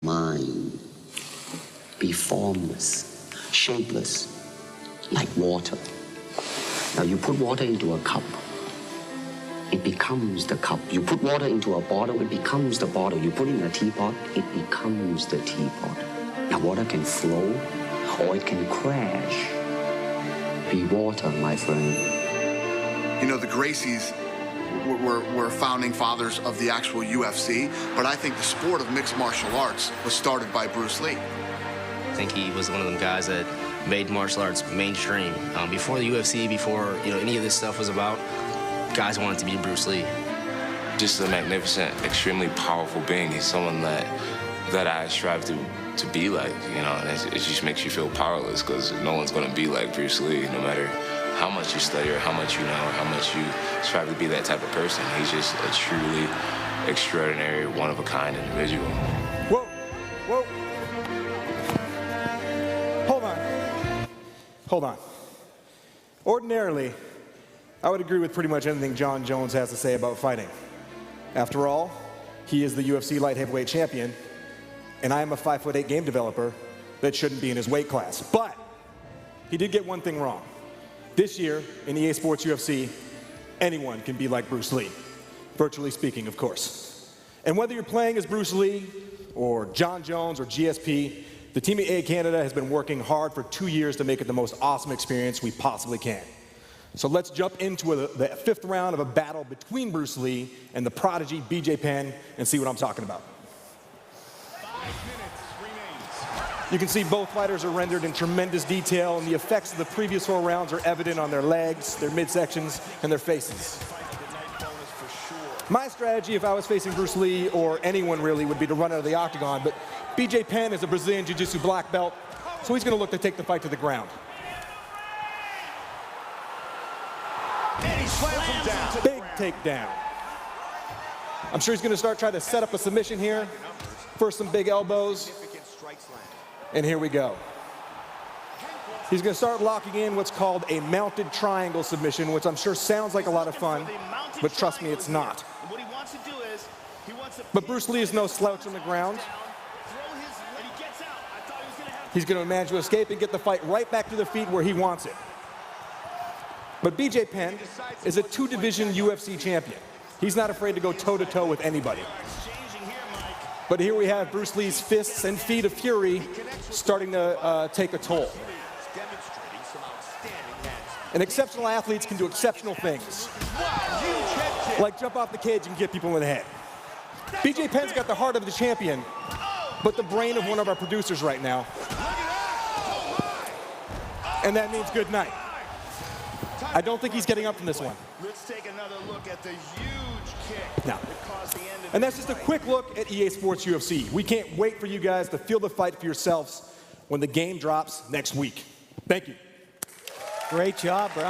mind be formless, shapeless, like water. Now you put water into a cup, it becomes the cup. You put water into a bottle, it becomes the bottle. You put it in a teapot, it becomes the teapot. Now water can flow or it can crash. Be water, my friend. You know, the Gracies were founding fathers of the actual UFC, but I think the sport of mixed martial arts was started by Bruce Lee. I think he was one of them guys that made martial arts mainstream. Before the UFC, before any of this stuff was about, guys wanted to be Bruce Lee. Just a magnificent, extremely powerful being. He's someone that I strive to be like, and it just makes you feel powerless because no one's going to be like Bruce Lee, no matter how much you study or how much you know or how much you strive to be that type of person. He's just a truly extraordinary, one-of-a-kind individual. Whoa, whoa. Hold on. Ordinarily, I would agree with pretty much anything Jon Jones has to say about fighting. After all, he is the UFC light heavyweight champion, and I am a 5'8" game developer that shouldn't be in his weight class. But he did get one thing wrong. This year, in EA Sports UFC, anyone can be like Bruce Lee. Virtually speaking, of course. And whether you're playing as Bruce Lee, or Jon Jones, or GSP, the Team EA Canada has been working hard for 2 years to make it the most awesome experience we possibly can. So let's jump into the fifth round of a battle between Bruce Lee and the prodigy BJ Penn and see what I'm talking about. 5 minutes remains. You can see both fighters are rendered in tremendous detail, and the effects of the previous 4 rounds are evident on their legs, their midsections, and their faces. My strategy, if I was facing Bruce Lee, or anyone really, would be to run out of the octagon, but BJ Penn is a Brazilian Jiu-Jitsu black belt, so he's going to look to take the fight to the ground. And he slams him down. Big takedown. I'm sure he's going to start trying to set up a submission here. First, some big elbows. And here we go. He's going to start locking in what's called a mounted triangle submission, which I'm sure sounds like a lot of fun, but trust me, it's not. But Bruce Lee is no slouch on the ground. He's going to manage to escape and get the fight right back to the feet where he wants it. But BJ Penn is a 2-division UFC champion. He's not afraid to go toe-to-toe with anybody. But here we have Bruce Lee's fists and feet of fury starting to take a toll. And exceptional athletes can do exceptional things, like jump off the cage and get people in the head. BJ Penn's got the heart of the champion, but the brain of one of our producers right now. And that means good night. I don't think he's getting up from this one. Let's take another look at the huge kick. No. And that's just a quick look at EA Sports UFC. We can't wait for you guys to feel the fight for yourselves when the game drops next week. Thank you. Great job, Brian.